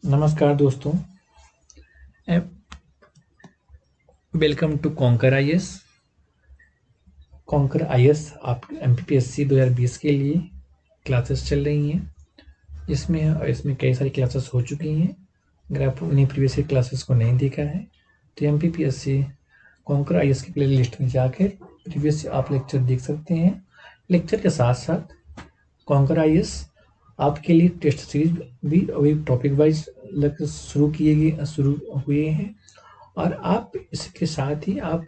नमस्कार दोस्तों। Welcome to Conquer IAS. Conquer IAS आप एमपीपीएससी 2020 के लिए क्लासेस चल रही हैं। इसमें कई सारी क्लासेस हो चुकी हैं। अगर आपने प्रीवियस क्लासेस को नहीं देखा है तो एमपीपीएससी कॉन्कर आईएएस की प्ले लिस्ट में जाकर प्रीवियस आप लेक्चर देख सकते हैं। लेक्चर के साथ साथ कॉन्कर आईएएस आपके लिए टेस्ट सीरीज भी अभी टॉपिक वाइज शुरू हुए हैं और आप इसके साथ ही आप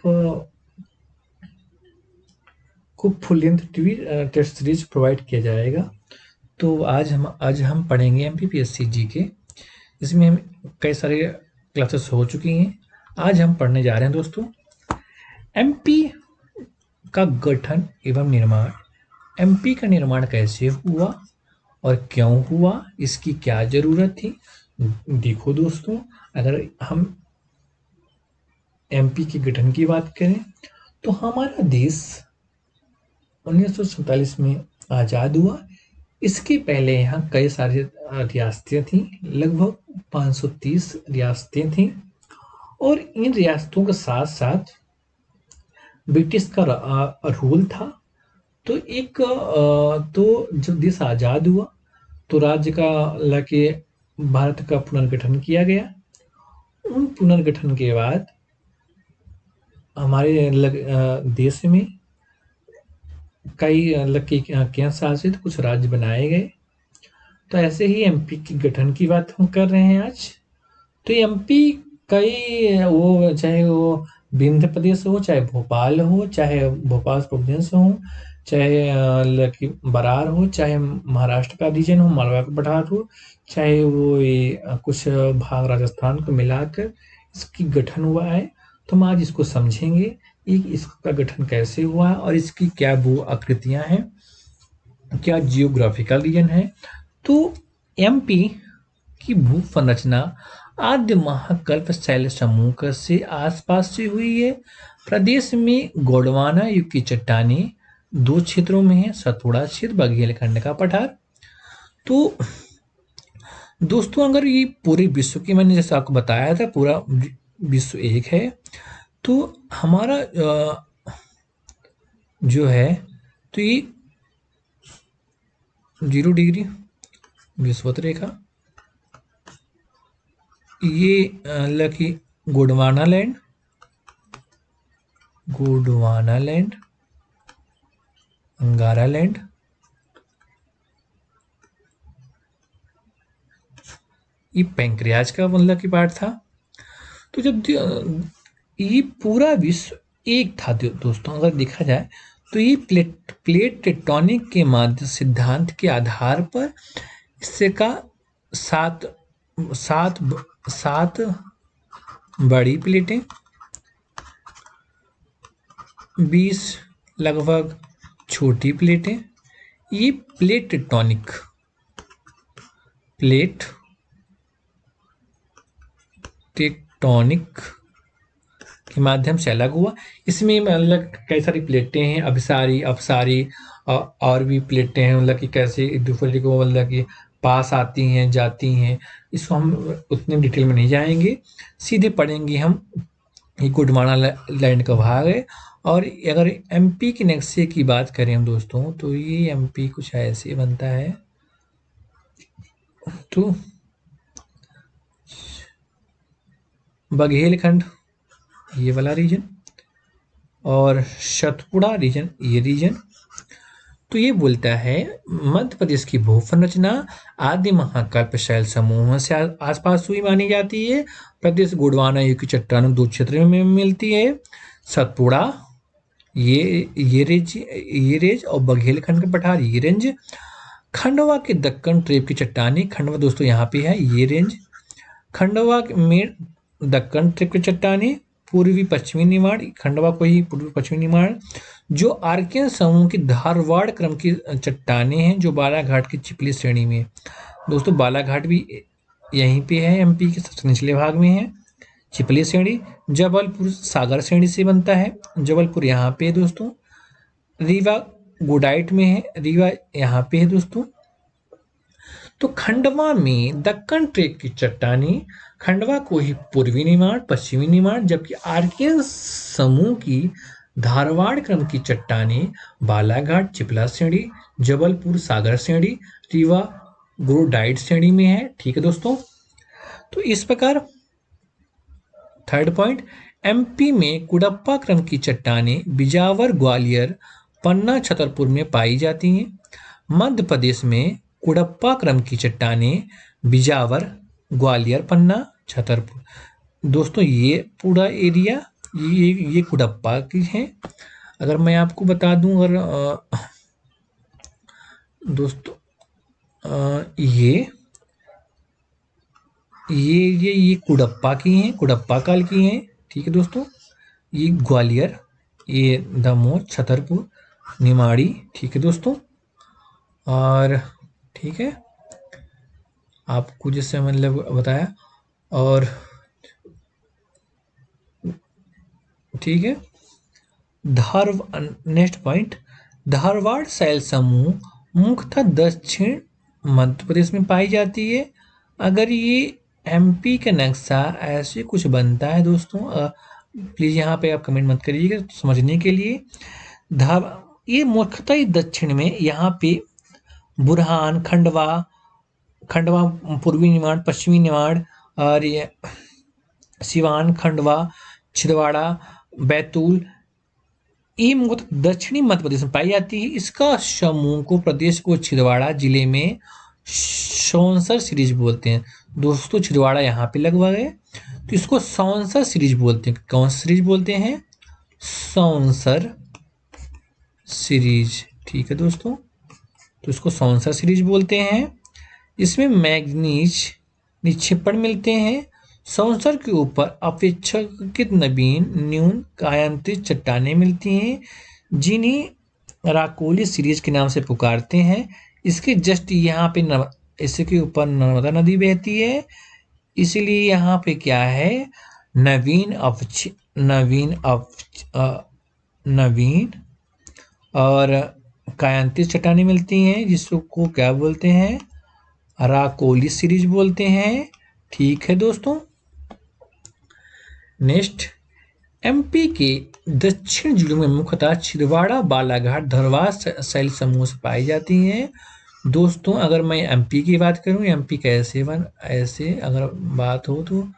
को full length TV test series provide किया जाएगा। तो आज हम पढ़ेंगे एमपीपीएससी जीके। इसमें हम कई सारे क्लासेस हो चुकी हैं। आज हम पढ़ने जा रहे हैं दोस्तों एमपी का गठन एवं निर्माण। एमपी का निर्माण कैसे हुआ और क्यों हुआ, इसकी क्या जरूरत थी। देखो दोस्तों, अगर हम एमपी के गठन की बात करें तो हमारा देश 1947 में आज़ाद हुआ। इसके पहले यहाँ कई सारी रियासतें थीं, लगभग 530 रियासतें थीं और इन रियासतों के साथ साथ ब्रिटिश का रूल था। तो जब देश आज़ाद हुआ तो राज्य का भारत का पुनर्गठन किया गया। उन पुनर्गठन के बाद हमारे देश में कई केंद्र शासित कुछ राज्य बनाए गए। तो ऐसे ही एमपी के गठन की बात हम कर रहे हैं आज। तो एमपी चाहे वो विंध्य प्रदेश हो, चाहे भोपाल हो, चाहे भोपाल प्रोविंस हो, चाहे बरार हो, चाहे महाराष्ट्र का रीजन हो, मालवा का पठार हो, चाहे वो कुछ भाग राजस्थान को मिलाकर इसकी गठन हुआ है। तो हम आज इसको समझेंगे इसका गठन कैसे हुआ और इसकी क्या भू आकृतियां हैं, क्या जियोग्राफिकल रीजन है। तो एमपी की भू संरचना आद्य महाकल्प शैल समूह से आसपास से हुई है। प्रदेश में गोंडवाना युग की चट्टानें दो क्षेत्रों में है, सतपुड़ा क्षेत्र, बघेलखंड का पठार। तो दोस्तों, अगर ये पूरे विश्व की, मैंने जैसे आपको बताया था, पूरा विश्व एक है, तो हमारा जो है तो ये 0 डिग्री विषुवत रेखा, ये गोंडवाना लैंड, अंगारा लैंड, ये पैंक्रियाज का की पार्ट था। तो जब ये पूरा विश्व एक था दोस्तों, अगर देखा जाए तो ये प्लेट टेक्टोनिक के माध्य सिद्धांत के आधार पर इससे का सात बड़ी प्लेटें, 20 लगभग छोटी प्लेटें, ये प्लेट टेक्टोनिक के माध्यम से अलग हुआ। इसमें कई सारी प्लेटें हैं, अपसारी और भी प्लेटें हैं, कि कैसे एक दूसरे को कि पास आती हैं, जाती हैं। इसको हम उतने डिटेल में नहीं जाएंगे, सीधे पढ़ेंगे हम। ये गोंडवाना लैंड का भाग है। और अगर एमपी के नक्शे की बात करें हम दोस्तों, तो ये एमपी कुछ ऐसे बनता है। तो बघेलखंड ये वाला रीजन और सतपुड़ा रीजन ये रीजन। तो ये बोलता है मध्य प्रदेश की भू संरचना आदि महाकल्प शैल समूह से आसपास हुई मानी जाती है। प्रदेश गोंडवाना युग की चट्टानों दो क्षेत्रों में मिलती है, सतपुड़ा ये रेंज और बघेलखंड का पठार ये रेंज। खंडवा के दक्कन ट्रेप की चट्टानें, खंडवा दोस्तों यहाँ पे है ये रेंज। खंडवा में दक्कन ट्रेप की चट्टानें, पूर्वी पश्चिमी निमाड़, खंडवा को ही पूर्वी पश्चिमी निमाड़, जो आर्कियन समूह की धारवाड़ क्रम की चट्टानें हैं, जो बालाघाट की चिपली श्रेणी में। दोस्तों बालाघाट भी यहीं पे है, एमपी के सबसे निचले भाग में है। चिपली श्रेणी, जबलपुर सागर श्रेणी से बनता है, जबलपुर यहाँ पे है दोस्तों। रीवा गोडाइट में है, रीवा यहाँ पे है दोस्तों। तो खंडवा में दक्कन ट्रेप की चट्टानी, खंडवा को ही पूर्वी निमाड़, पश्चिमी निमाड़, जबकि आर्कियन समूह की धारवाड़ क्रम की चट्टानी बालाघाट चिपला श्रेणी, जबलपुर सागर श्रेणी, रीवा ग्रोडाइट श्रेणी में है। ठीक है दोस्तों, तो इस प्रकार थर्ड पॉइंट, एमपी में कुडप्पा क्रम की चट्टानें बिजावर, ग्वालियर, पन्ना, छतरपुर में पाई जाती हैं। मध्य प्रदेश में कुडप्पा क्रम की चट्टानें बिजावर, ग्वालियर, पन्ना, छतरपुर। दोस्तों ये पूरा एरिया ये कुडप्पा की है। अगर मैं आपको बता दूं, अगर दोस्तों ये कुडप्पा की हैं, कुडप्पा काल की हैं। ठीक है दोस्तों, ये ग्वालियर, ये दमोह, छतरपुर, निमाड़ी। ठीक है दोस्तों, और ठीक है आपको जैसे मतलब बताया, और ठीक है नेक्स्ट पॉइंट, धारवाड़ शैल समूह मुख्यतः दक्षिण मध्य प्रदेश में पाई जाती है। अगर ये एमपी का नक्शा ऐसे कुछ बनता है दोस्तों, प्लीज यहाँ पे आप कमेंट मत करिएगा समझने के लिए। ये मुख्यतः दक्षिण में, यहाँ पे बुरहान, खंडवा पूर्वी निमाड़, पश्चिमी निमाड़, और ये सिवान, खंडवा, छिंदवाड़ा, बैतूल, ये मुख्यतः दक्षिणी मध्य प्रदेश में पाई जाती है। इसका समूह को प्रदेश को छिंदवाड़ा जिले में सौंसर सीरीज बोलते हैं। दोस्तों छिंदवाड़ा यहाँ पे लगभग है, तो इसको सौंसर सीरीज बोलते हैं। कौन सा सीरीज बोलते हैं? सौंसर सीरीज। ठीक है दोस्तों, तो इसको सौंसर सीरीज बोलते हैं। इसमें मैग्नीज निक्षेपण मिलते हैं। सौंसर के ऊपर अपेक्षाकृत नवीन न्यून कायांतरित चट्टानें मिलती हैं, जिन्हें राकोली सीरीज के नाम से पुकारते हैं। इसके जस्ट यहाँ पे इसके ऊपर नर्मदा नदी बहती है, इसलिए यहाँ पे क्या है, नवीन और कायांतरित चट्टानें मिलती हैं, जिसको क्या बोलते हैं, राकोली सीरीज बोलते हैं। ठीक है दोस्तों, नेक्स्ट, एमपी के दक्षिण जिलों में मुख्यतः छिंदवाड़ा, बालाघाट, धरवाड़ शैल समूह से पाई जाती हैं। दोस्तों अगर मैं एमपी की बात करूं, एमपी कैसे ऐसे अगर बात हो तो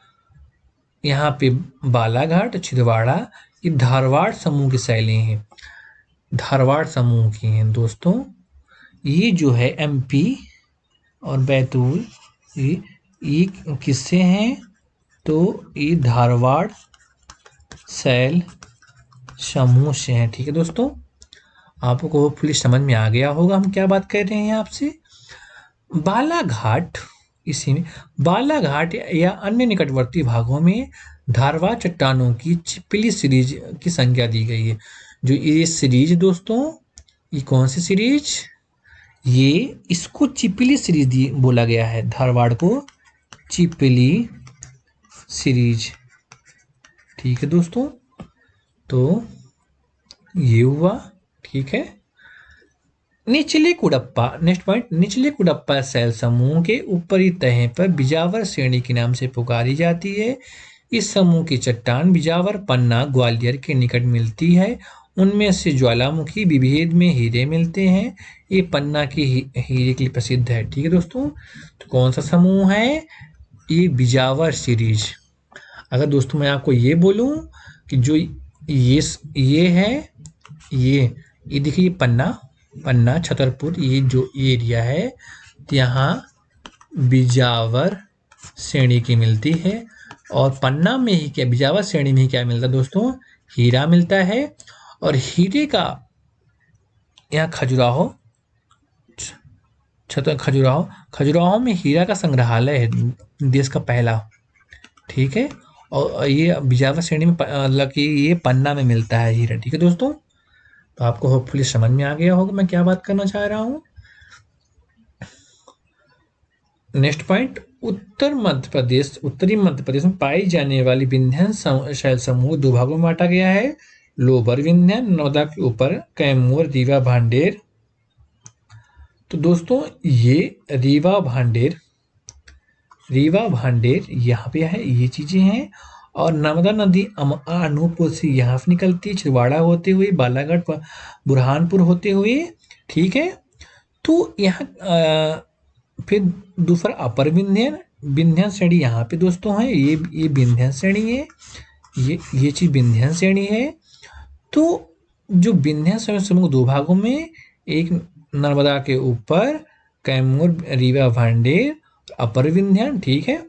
यहाँ पे बालाघाट, छिंदवाड़ा ये धारवाड़ समूह की शैलें हैं, धारवाड़ समूह की हैं। दोस्तों ये जो है एमपी और बैतूल ये किससे हैं, तो ये धारवाड़ शैल समूह से हैं। ठीक है दोस्तों, आपको होपफुली समझ में आ गया होगा हम क्या बात कर रहे हैं आपसे। बालाघाट, इसी में बालाघाट या अन्य निकटवर्ती भागों में धारवाड़ चट्टानों की चिपली सीरीज की संख्या दी गई है। जो ये सीरीज दोस्तों, ये कौन सी सीरीज, ये इसको चिपली सीरीज बोला गया है, धारवाड़ को चिपली सीरीज। ठीक है दोस्तों, तो ये हुआ। ठीक है, निचले कुडप्पा, नेक्स्ट पॉइंट, निचले कुडप्पा शैल समूह के ऊपरी तह पर बिजावर श्रेणी के नाम से पुकारी जाती है। इस समूह की चट्टान बिजावर, पन्ना, ग्वालियर के निकट मिलती है। उनमें से ज्वालामुखी विभेद में हीरे मिलते हैं। ये पन्ना के हीरे के लिए प्रसिद्ध है। ठीक है दोस्तों, तो कौन सा समूह है, ये बिजावर सीरीज। अगर दोस्तों मैं आपको ये बोलूं कि जो ये है, ये देखिए पन्ना छतरपुर, ये जो एरिया है, तो यहाँ बिजावर श्रेणी की मिलती है। और पन्ना में ही क्या, बिजावर श्रेणी में ही क्या मिलता है दोस्तों, हीरा मिलता है। और हीरे का यहाँ खजुराहो में हीरा का संग्रहालय है, देश का पहला। ठीक है, और ये बिजावर श्रेणी में मतलब कि ये पन्ना में मिलता है हीरा। ठीक है दोस्तों, तो आपको होपफुली समझ में आ गया होगा मैं क्या बात करना चाह रहा हूं। नेक्स्ट पॉइंट, उत्तरी मध्य प्रदेश में पाई जाने वाली विंध्यान शैल समूह दो भागों में बांटा गया है। लोअर विंध्यान नर्मदा के ऊपर कैमूर, रीवा, भांडेर तो दोस्तों ये रीवा भांडेर यहाँ पे है, ये चीजें हैं। और नर्मदा नदी अनूपपुर से यहाँ से निकलती है, छिंदवाड़ा होते हुए, बालाघाट, बुरहानपुर होते हुए, ठीक है। तो यहाँ फिर दूसरा अपर विंध्य श्रेणी यहाँ पे दोस्तों है, ये विंध्य श्रेणी है, ये चीज विंध्य श्रेणी है। तो जो विंध्य श्रेणी समूह दो भागों में, एक नर्मदा के ऊपर कैमूर, रीवा, भांडेर, अपर विंध्य, ठीक है।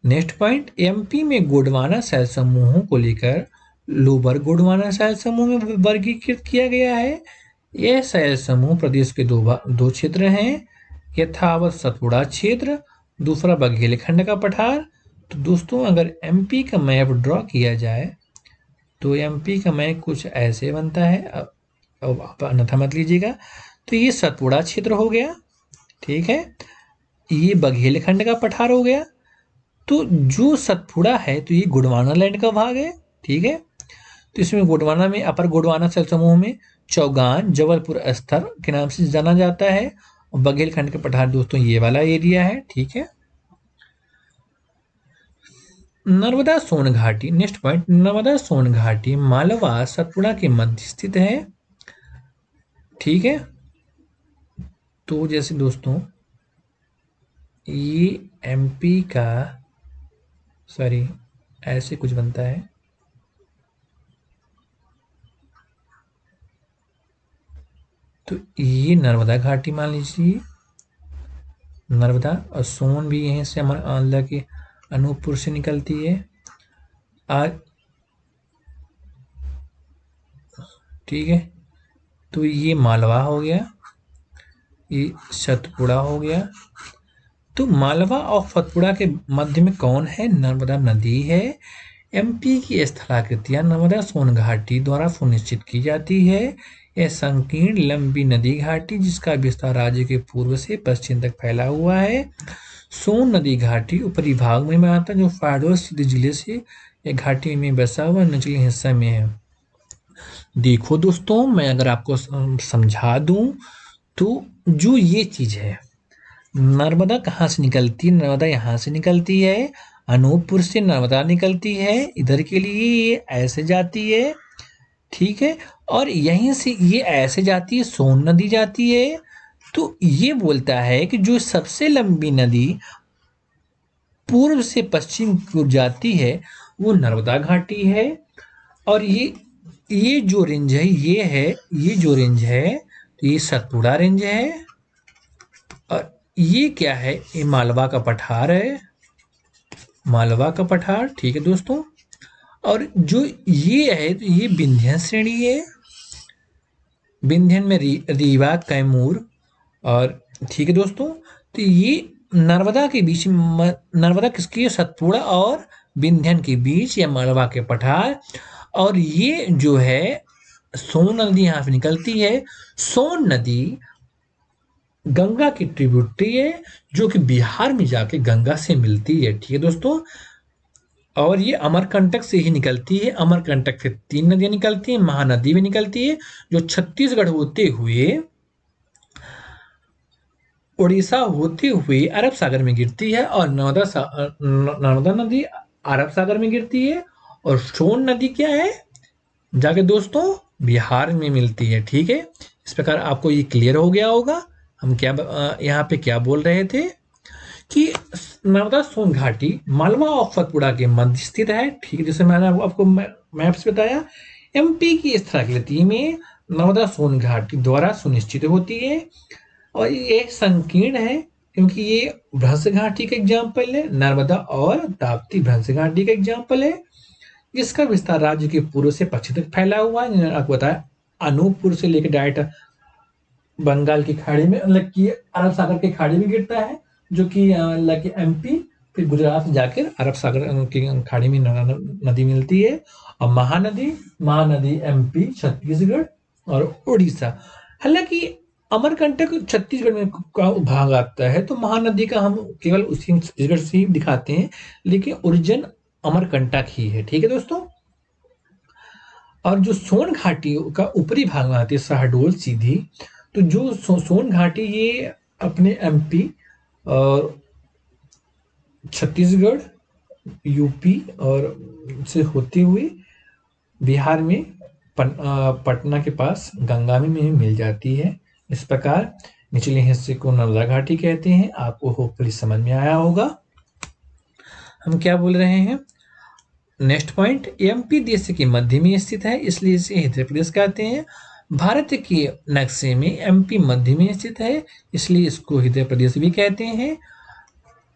नेक्स्ट पॉइंट, एमपी में गोंडवाना शैल समूहों को लेकर लोअर गोंडवाना शैल समूह में वर्गीकृत किया गया है। यह शैल समूह प्रदेश के दो क्षेत्र हैं, यथावत सतपुड़ा क्षेत्र, दूसरा बघेलखंड का पठार। तो दोस्तों अगर एमपी का मैप ड्रॉ किया जाए तो एमपी का मैप कुछ ऐसे बनता है, अब आप अन्यथा मत लीजिएगा। तो ये सतपुड़ा क्षेत्र हो गया, ठीक है, ये बघेलखंड का पठार हो गया। तो जो सतपुड़ा है तो ये गोंडवाना लैंड का भाग है, ठीक है। तो इसमें गोंडवाना में अपर गोंडवाना शैल समूह में चौगान, जबलपुर स्तर के नाम से जाना जाता है। और बघेलखंड के पठार दोस्तों ये वाला एरिया है, ठीक है। नर्मदा सोन घाटी, नेक्स्ट पॉइंट, नर्मदा सोन घाटी मालवा सतपुड़ा के मध्य स्थित है, ठीक है। तो जैसे दोस्तों ये एमपी का, सॉरी ऐसे कुछ बनता है, तो ये नर्मदा घाटी मान लीजिए, नर्मदा, और सोन भी यहीं से हमारा के अनूपपुर से निकलती है। ठीक है, तो ये मालवा हो गया, ये सतपुड़ा हो गया। तो मालवा और सतपुड़ा के मध्य में कौन है? नर्मदा नदी है। एमपी की स्थलाकृतियां नर्मदा सोन घाटी द्वारा सुनिश्चित की जाती है। यह संकीर्ण लंबी नदी घाटी जिसका विस्तार राज्य के पूर्व से पश्चिम तक फैला हुआ है। सोन नदी घाटी ऊपरी भाग में आता है जो फारडोस जिले से यह घाटी में बसा हुआ निचले हिस्से में है। देखो दोस्तों, मैं अगर आपको समझा दूं तो जो ये चीज है, नर्मदा कहाँ से निकलती है? नर्मदा यहाँ से निकलती है, अनूपपुर से नर्मदा निकलती है, इधर के लिए ये ऐसे जाती है, ठीक है, और यहीं से ये ऐसे जाती है, सोन नदी जाती है। तो ये बोलता है कि जो सबसे लंबी नदी पूर्व से पश्चिम की ओर जाती है वो नर्मदा घाटी है। और ये जो रेंज है, ये जो रेंज है, तो ये सतपुड़ा रेंज है। और ये क्या है? ये मालवा का पठार है, मालवा का पठार, ठीक है दोस्तों। और जो ये है तो ये विंध्य श्रेणी है, विंध्यन में रीवा, कैमूर, और ठीक है दोस्तों। तो ये नर्मदा के बीच, नर्मदा किसकी? सतपुड़ा और विंध्यन के बीच, या मालवा के पठार। और ये जो है सोन नदी यहाँ से निकलती है। सोन नदी गंगा की ट्रिब्यूटरी है जो कि बिहार में जाके गंगा से मिलती है, ठीक है दोस्तों। और ये अमरकंटक से ही निकलती है। अमरकंटक से 3 नदियां निकलती हैं, महानदी भी निकलती है जो छत्तीसगढ़ होते हुए, उड़ीसा होते हुए अरब सागर में गिरती है। और नर्मदा नदी अरब सागर में गिरती है। और सोन नदी क्या है? जाके दोस्तों बिहार में मिलती है, ठीक है। इस प्रकार आपको ये क्लियर हो गया होगा हम क्या यहाँ पे क्या बोल रहे थे कि नर्मदा सोन घाटी मालवा और सतपुड़ा के मध्य स्थित है, ठीक है। जैसे मैंने आपको मैप्स बताया, एमपी की स्थलाकृति में नर्मदा सोन घाटी द्वारा सुनिश्चित होती है। और ये संकीर्ण है क्योंकि ये भ्रंश घाटी का एग्जाम्पल है, नर्मदा और ताप्ती भ्रंश घाटी का एग्जाम्पल है, जिसका विस्तार राज्य के पूर्व से पश्चिम तक फैला हुआ है। आपको बताया अनूपपुर से लेकर डायरेक्ट बंगाल की खाड़ी में, मतलब कि अरब सागर की खाड़ी में गिरता है, जो कि एमपी, फिर गुजरात जाकर अरब सागर की खाड़ी में नदी मिलती है। और महानदी एमपी, छत्तीसगढ़ और उड़ीसा। हालांकि अमरकंटक छत्तीसगढ़ में का भाग आता है, तो महानदी का हम केवल उसी छत्तीसगढ़ से ही दिखाते हैं, लेकिन ओरिजिन अमरकंटक ही है, ठीक है दोस्तों। और जो सोन घाटी का ऊपरी भाग में आती है शहडोल सीधी, तो जो सोन घाटी ये अपने एमपी और छत्तीसगढ़, यूपी और से होते हुए बिहार में पटना के पास गंगा में मिल जाती है। इस प्रकार निचले हिस्से को नर्मदा घाटी कहते हैं। आपको होपफुली समझ में आया होगा हम क्या बोल रहे हैं। नेक्स्ट पॉइंट, एमपी देश के मध्य में स्थित है, इसलिए इसे हृदय प्रदेश कहते हैं। भारत के नक्शे में एमपी मध्य में स्थित है, इसलिए इसको हृदय प्रदेश भी कहते हैं।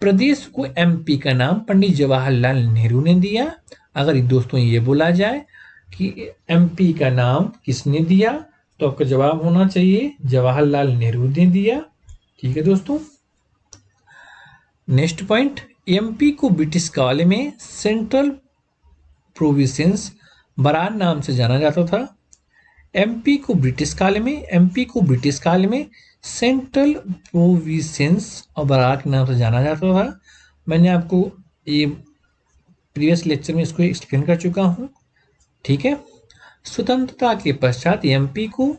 प्रदेश को एमपी का नाम पंडित जवाहरलाल नेहरू ने दिया। अगर दोस्तों ये बोला जाए कि एमपी का नाम किसने दिया, तो आपका जवाब होना चाहिए जवाहरलाल नेहरू ने दिया। ठीक है दोस्तों। नेक्स्ट पॉइंट, एमपी को ब्रिटिश काल में सेंट्रल प्रोविंस बरार नाम से जाना जाता था। एमपी को ब्रिटिश काल में सेंट्रल प्रोविंस और बरार के नाम से जाना जाता था। मैंने आपको ये प्रीवियस लेक्चर में इसको एक्सप्लेन कर चुका हूँ। ठीक है। स्वतंत्रता के पश्चात एमपी को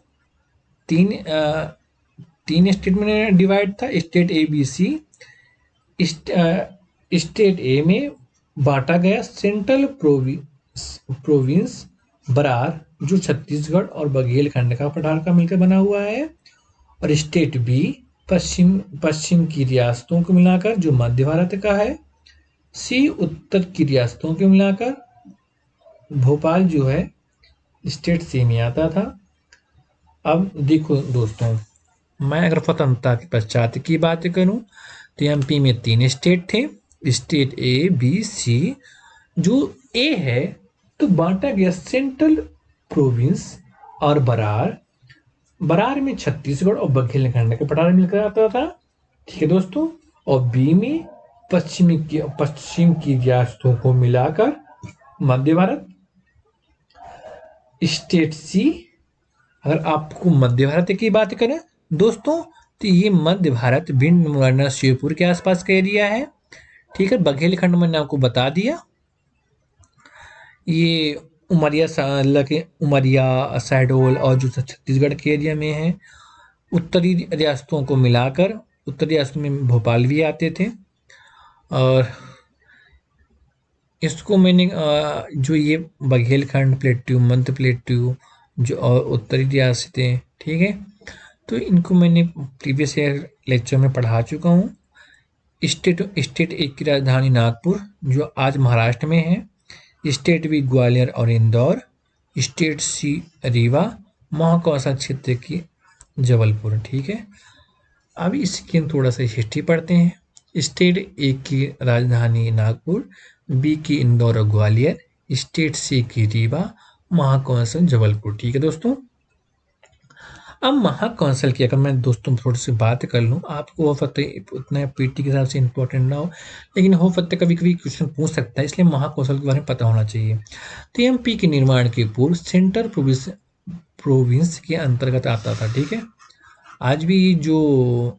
तीन स्टेट में डिवाइड था, state A B C. State A में बांटा गया सेंट्रल प्रोविंस बरार, जो छत्तीसगढ़ और बघेलखंड का पठार का मिलकर बना हुआ है, और स्टेट बी पश्चिम की रियासतों को मिलाकर जो मध्य भारत का है, सी उत्तर की रियासतों को मिलाकर, भोपाल जो है स्टेट सी में आता था। अब देखो दोस्तों, मैं अगर स्वतंत्रता के पश्चात की बात करूं तो एमपी में 3 स्टेट थे, स्टेट ए बी सी। जो ए है तो बांटा गया सेंट्रल प्रोविंस और बरार में छत्तीसगढ़ और बघेलखंड के पठार मिलकर आता था। ठीक है दोस्तों। और बी में पश्चिम की रियासतों को मिलाकर मध्य भारत। स्टेट सी, अगर आपको मध्य भारत की बात करें दोस्तों, तो ये मध्य भारत भिंड, मुरैना, शिवपुर के आसपास का एरिया है। ठीक है। बघेलखंड मैंने आपको बता दिया, ये उमरिया शहडोल और जो छत्तीसगढ़ के एरिया में है। उत्तरी रियासतों को मिलाकर, उत्तरी रियासतों में भोपाल भी आते थे। और इसको मैंने जो ये बघेलखंड, प्लेट्यू, मध्य प्लेट्यू जो और उत्तरी रियासतें, ठीक है, तो इनको मैंने प्रीवियस ईयर लेक्चर में पढ़ा चुका हूँ। स्टेट एक की राजधानी नागपुर जो आज महाराष्ट्र में है, स्टेट बी ग्वालियर और इंदौर, स्टेट सी रीवा, महाकौशल क्षेत्र की जबलपुर। ठीक है। अब इसकी हम थोड़ा सा हिस्ट्री पढ़ते हैं। स्टेट ए की राजधानी नागपुर, बी की इंदौर और ग्वालियर, स्टेट सी की रीवा, महाकौशल जबलपुर। ठीक है दोस्तों। अब महाकौशल की अगर मैं दोस्तों थोड़ी सी बात कर लूँ, आपको हो सकता है उतना पीटी के हिसाब से इंपॉर्टेंट ना हो, लेकिन हो सकता है कभी कभी क्वेश्चन पूछ सकता है, इसलिए महाकौशल के बारे में पता होना चाहिए। तो एमपी के निर्माण के पूर्व सेंट्रल प्रोविंस के अंतर्गत आता था। ठीक है। आज भी जो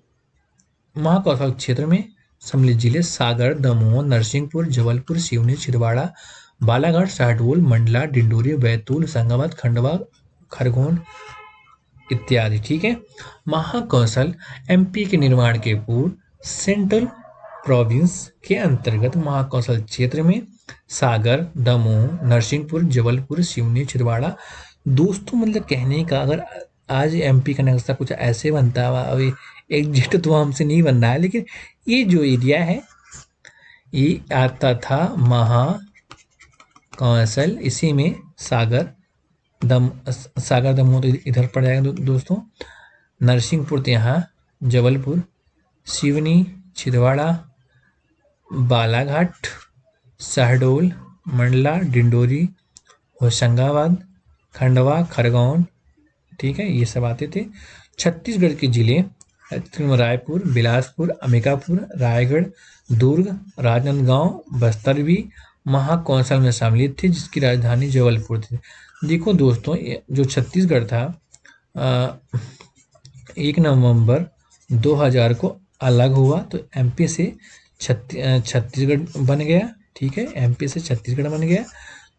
महाकौशल क्षेत्र में सम्मिलित जिले सागर, दमोह, नरसिंहपुर, जबलपुर, सिवनी, छिंदवाड़ा, बालाघाट, शहडोल, मंडला, डिंडोरी, बैतूल, होशंगाबाद, खंडवा, खरगोन इत्यादि। ठीक है। महाकौशल एमपी के निर्माण के पूर्व सेंट्रल प्रोविंस के अंतर्गत महाकौशल क्षेत्र में सागर, दमोह, नरसिंहपुर, जबलपुर, सिवनी, छिंदवाड़ा। दोस्तों मतलब कहने का, अगर आज एमपी का नक्शा कुछ ऐसे बनता है, अभी एग्जैक्ट तो हमसे नहीं बन रहा है, लेकिन ये जो एरिया है ये आता था महाकौशल, इसी में सागर दमोह तो इधर पड़ जाएगा दोस्तों, नरसिंहपुर तो यहाँ, जबलपुर, सिवनी, छिंदवाड़ा, बालाघाट, शहडोल, मंडला, डिंडोरी, होशंगाबाद, खंडवा, खरगोन। ठीक है। ये सब आते थे। छत्तीसगढ़ के जिले रायपुर, बिलासपुर, अंबिकापुर, रायगढ़, दुर्ग, राजनांदगांव, बस्तर भी महाकौशल में सम्मिलित थे, जिसकी राजधानी जबलपुर थी। देखो दोस्तों, जो छत्तीसगढ़ था 1 नवंबर 2000 को अलग हुआ, तो एमपी से छत्तीसगढ़ बन गया। ठीक है। एमपी से छत्तीसगढ़ बन गया।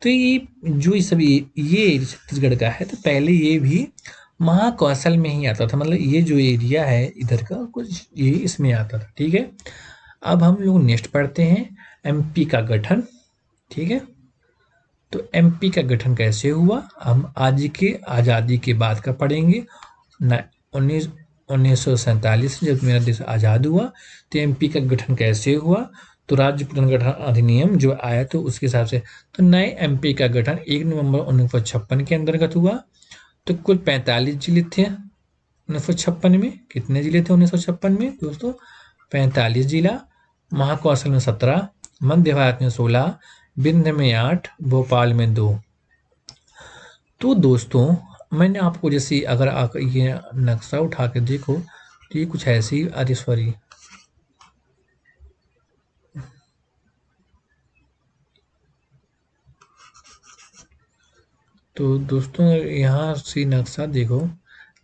तो ये जो ये छत्तीसगढ़ का है, तो पहले ये भी महाकौशल में ही आता था, मतलब ये जो एरिया है इधर का कुछ ये इसमें आता था। ठीक है, अब हम लोग नेक्स्ट पढ़ते हैं एमपी का गठन। ठीक है, तो एमपी का गठन कैसे हुआ हम आज के आज़ादी के बाद का पढ़ेंगे। 1947 जब मेरा देश आज़ाद हुआ तो एमपी का गठन कैसे हुआ, तो राज्य पुनर्गठन अधिनियम जो आया तो उसके हिसाब से तो नए एमपी का गठन 1 नवंबर 1956 के अंतर्गत हुआ। तो कुल 45 जिले थे 1956 में। कितने जिले थे 1956 में दोस्तों? 45 जिला। महाकौशल में 17, मध्य भारत में 16, विंध्य में 8, भोपाल में 2। तो दोस्तों मैंने आपको जैसे अगर आप ये नक्शा उठा के देखो तो ये कुछ ऐसी अरे सॉरी तो दोस्तों यहाँ से नक्शा देखो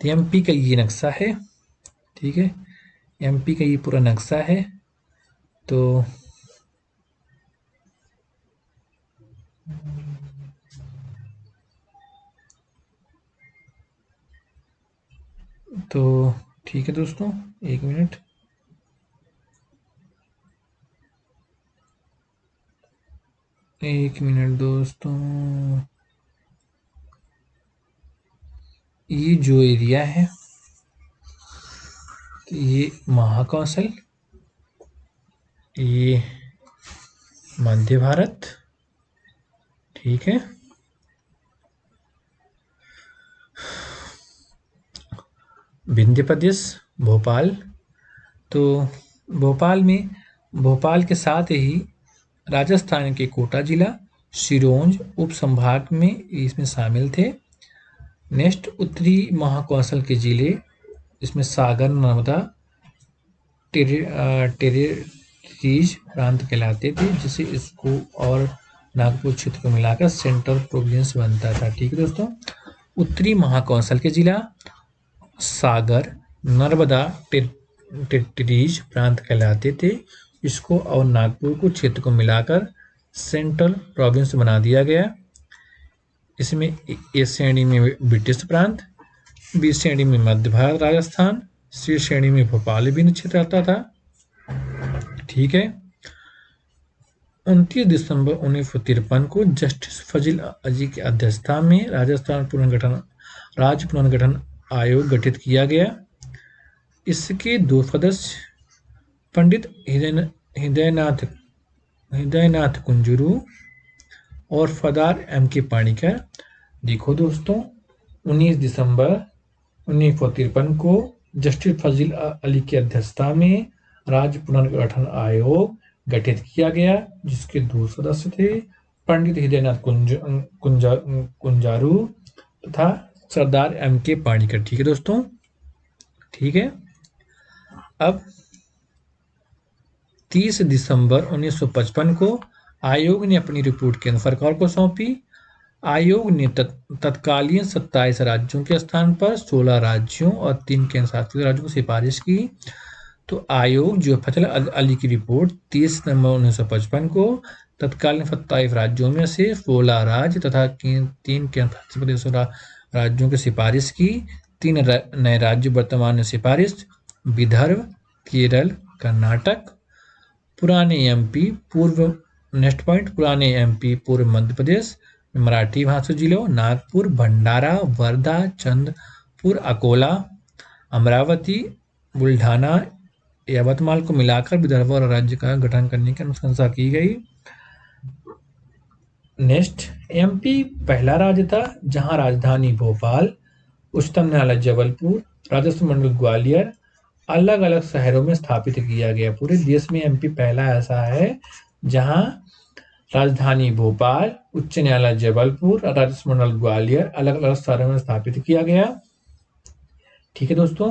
तो एमपी का ये नक्शा है। ठीक है, एमपी का ये पूरा नक्शा है। तो ठीक है दोस्तों, एक मिनट। दोस्तों ये जो एरिया है तो ये महाकौशल, ये मध्य भारत। ठीक है, विंध्य प्रदेश, भोपाल। तो भोपाल के साथ ही राजस्थान के कोटा जिला, सिरोंज उप संभाग में इसमें शामिल थे। नेक्स्ट उत्तरी महाकौशल के जिले इसमें सागर, नर्मदा, टेरेरीज प्रांत कहलाते थे, जिसे इसको और नागपुर क्षेत्र को मिलाकर सेंट्रल प्रोविंस बनता था। ठीक है दोस्तों, उत्तरी महाकौशल के जिला सागर, नर्मदा, टेरेरीज प्रांत कहलाते थे। इसको और नागपुर को क्षेत्र को मिलाकर सेंट्रल प्रोविंस बना दिया गया। इसमें ए श्रेणी में ब्रिटिश प्रांत, बी श्रेणी में मध्य भारत राजस्थान, सी श्रेणी में भोपाल भी क्षेत्र आता था। ठीक है, 29 दिसंबर 1953 को जस्टिस फजील अजी की अध्यक्षता में राजस्थान राज्य पुनर्गठन आयोग गठित किया गया। इसके 2 सदस्य पंडित हृदयनाथ कुंजरू और फदार एम के पाणिकर। देखो दोस्तों, 19 दिसंबर 1953 को जस्टिस फजील अली की अध्यक्षता में राज्य पुनर्गठन आयोग गठित किया गया, जिसके 2 सदस्य थे पंडित हृदयनाथ कुंजारू तथा सरदार एम के पाणिकर। ठीक है दोस्तों, ठीक है। अब 30 दिसंबर 1955 को आयोग ने अपनी रिपोर्ट केंद्र सरकार को सौंपी। आयोग ने तत्कालीन 27 राज्यों के स्थान पर 16 राज्यों और 3 केंद्र शासित राज्यों को सिफारिश की। तो आयोग जो फजल अली की रिपोर्ट 30 नवंबर 1955 को तत्कालीन 27 राज्यों में से 16 राज्य तथा 3 केंद्र शासित प्रदेशों राज्यों की सिफारिश की। 3 नए राज्य वर्तमान में सिफारिश: विदर्भ, केरल, कर्नाटक। पुराने एमपी पूर्व नेक्स्ट पॉइंट पुराने एमपी पूर्व मध्य प्रदेश मराठी भाषी जिलों नागपुर, भंडारा, वर्धा, चंद्रपुर, अकोला, अमरावती, बुल्ढाना, यवतमाल को मिलाकर विदर्भ और राज्य का गठन करने की अनुशंसा की गई। नेक्स्ट, एमपी पहला राज्य था जहां राजधानी भोपाल, उच्चतम न्यायालय जबलपुर, राजस्व मंडल ग्वालियर अलग अलग शहरों में स्थापित किया गया। पूरे देश में एमपी पहला ऐसा है जहां राजधानी भोपाल, उच्च न्यायालय जबलपुर और राजस्व मंडल ग्वालियर अलग अलग शहरों में स्थापित किया गया। ठीक है दोस्तों,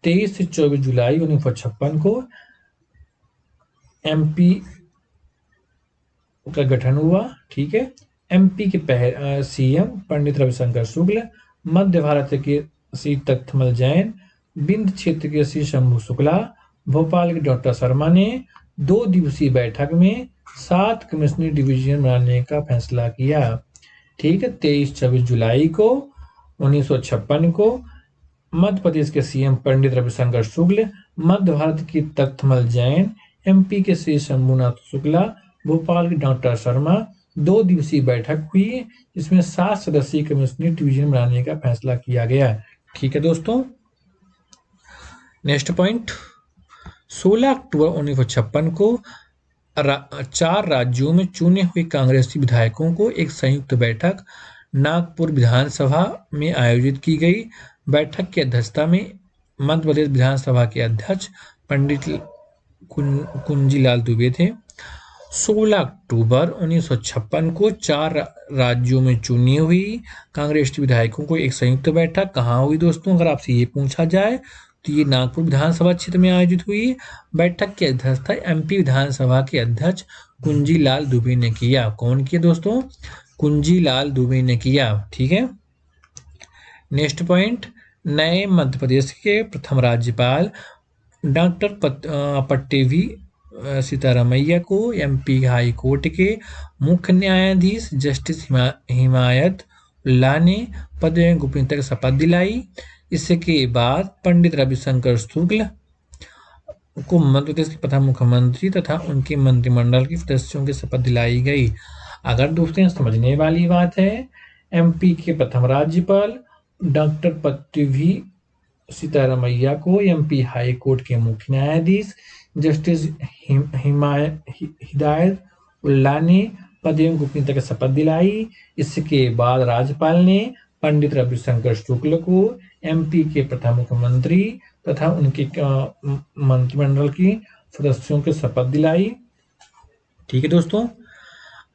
23 से 24 जुलाई 1956 को एमपी का गठन हुआ। ठीक है, एमपी के सीएम पंडित रविशंकर शुक्ल, मध्य भारत के सी तख्तमल जैन, विंध्य क्षेत्र के सी शंभू शुक्ला, भोपाल के डॉक्टर शर्मा ने 2 दिवसीय बैठक में 7 कमिश्नरी डिवीजन बनाने का फैसला किया। ठीक है, 23-24 जुलाई को 1956 को मध्य प्रदेश के सीएम पंडित रविशंकर शुक्ल, मध्य भारत की तख्तमल जैन, एमपी के श्री शंभुनाथ शुक्ला, भोपाल के डॉक्टर शर्मा। 2 दिवसीय बैठक हुई, जिसमें 7 सदस्यीय कमिश्नरी डिवीजन बनाने का फैसला किया गया। ठीक है दोस्तों, नेक्स्ट पॉइंट, 16 अक्टूबर 1956 को 4 राज्यों में चुने हुए कांग्रेसी विधायकों को एक संयुक्त बैठक नागपुर विधानसभा में आयोजित की गई। बैठक की अध्यक्षता में मध्य प्रदेश विधानसभा के अध्यक्ष पंडित कुंजीलाल दुबे थे। 16 अक्टूबर 1956 को 4 राज्यों में चुनी हुई कांग्रेसी विधायकों को एक संयुक्त बैठक कहाँ हुई दोस्तों? अगर आपसे ये पूछा जाए तो ये नागपुर विधानसभा क्षेत्र में आयोजित हुई। बैठक की अध्यक्षता एमपी विधानसभा के अध्यक्ष कुंजीलाल दुबे ने किया। कौन किया दोस्तों? कुंजीलाल दुबे ने किया। ठीक है, नेक्स्ट पॉइंट, नए मध्य प्रदेश के प्रथम राज्यपाल डॉक्टर पट्टेवी सीतारामैया को एमपी हाई कोर्ट के मुख्य न्यायाधीश जस्टिस हिमायत उल्लाह ने पद एवं गोपनीयता की शपथ दिलाई। इसके बाद पंडित रविशंकर शुक्ल को मध्य प्रदेश के प्रथम मुख्यमंत्री तथा उनके मंत्रिमंडल के सदस्यों की शपथ दिलाई गई। अगर दोस्तों समझने वाली बात है, एमपी के प्रथम राज्यपाल डॉक्टर पट्टेवी सीतारामैया को एमपी हाई कोर्ट के मुख्य न्यायाधीश जस्टिस हिदायत उल्लाह ने पद एवं गोपनीयता की शपथ दिलाई। इसके बाद राज्यपाल ने पंडित रविशंकर शुक्ल को एमपी के प्रथम मुख्यमंत्री तथा उनके मंत्रिमंडल की सदस्यों की शपथ दिलाई। ठीक है दोस्तों,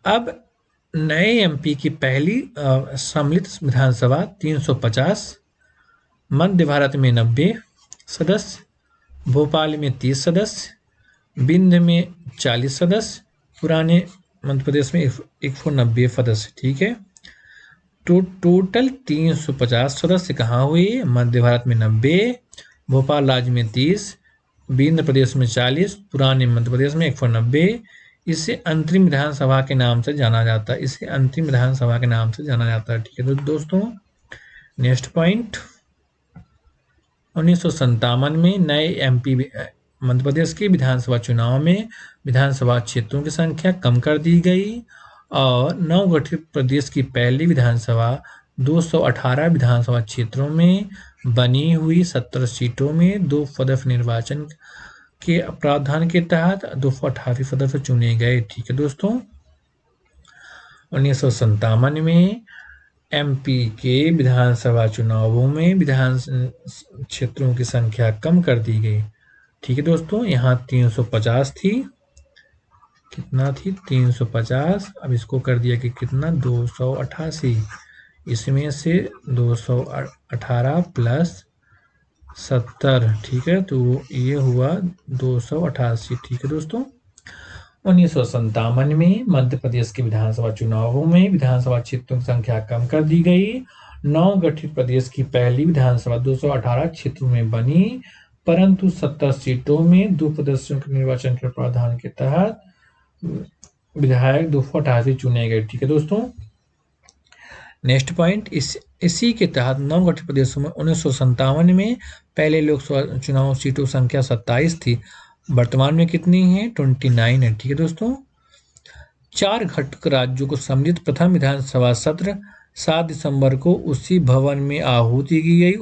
अब नए एमपी की पहली सम्मिलित विधानसभा 350, मध्य भारत में 90 सदस्य, भोपाल में 30 सदस्य, विंध्य में 40 सदस्य, पुराने मध्य प्रदेश में 190 सदस्य। ठीक है, तो टोटल 350 सदस्य कहाँ हुए? मध्य भारत में 90, भोपाल राज्य में 30, विंध्य प्रदेश में 40, पुराने मध्य प्रदेश में 190। इसे अंतरिम विधानसभा के नाम से जाना जाता है। इसे अंतरिम विधानसभा के नाम से जाना जाता है। ठीक है दोस्तों, नेक्स्ट पॉइंट, 1957 में नए एमपी मध्य प्रदेश के विधानसभा चुनाव में विधानसभा क्षेत्रों की संख्या कम कर दी गई और नवगठित प्रदेश की पहली विधानसभा 218 विधानसभा क्षेत्रों में बनी हुई 17 सीटों में 2 सदस्य निर्वाचन के प्रावधान के तहत 288 सदस्य चुने गए। ठीक है दोस्तों, 1957 में एमपी के विधानसभा चुनावों में विधान क्षेत्रों की संख्या कम कर दी गई। ठीक है दोस्तों, यहाँ 350 थी, कितना थी? 350। अब इसको कर दिया कि कितना? 288। इसमें से 218 प्लस 70, ठीक है, तो ये हुआ 288। ठीक है दोस्तों, 1957 में मध्य प्रदेश के विधानसभा चुनावों में विधानसभा क्षेत्रों की संख्या कम कर दी गई। नवगठित प्रदेश की पहली विधानसभा 218 क्षेत्रों में बनी, परंतु 70 सीटों में 2 सदस्यों के निर्वाचन के प्रावधान के तहत विधायक 288 चुने गए। ठीक है दोस्तों, नेक्स्ट पॉइंट, इसी के तहत नवगठित प्रदेशों में 1957 में पहले लोकसभा चुनाव सीटों संख्या 27 थी, वर्तमान में कितनी है? 29 है। ठीक है दोस्तों, 4 घटक राज्यों को सम्मिलित प्रथम विधानसभा सत्र 7 दिसंबर को उसी भवन में आहुति की गई।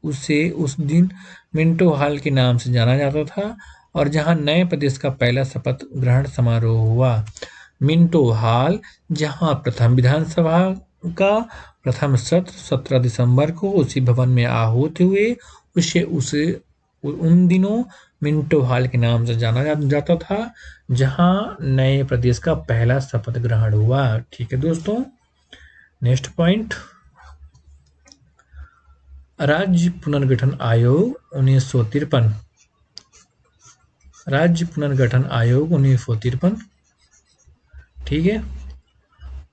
उसे उस दिन मिंटो हॉल के नाम से जाना जाता था और जहां नए प्रदेश का पहला शपथ ग्रहण समारोह हुआ। मिंटो हॉल, जहां प्रथम विधानसभा का प्रथम सत्र 17 दिसंबर को उसी भवन में आहूत हुए, उसे उन दिनों मिंटो हॉल के नाम से जाना जाता था, जहां नए प्रदेश का पहला शपथ ग्रहण हुआ। ठीक है दोस्तों, नेक्स्ट पॉइंट, राज्य पुनर्गठन आयोग 1953। राज्य पुनर्गठन आयोग 1953, ठीक है,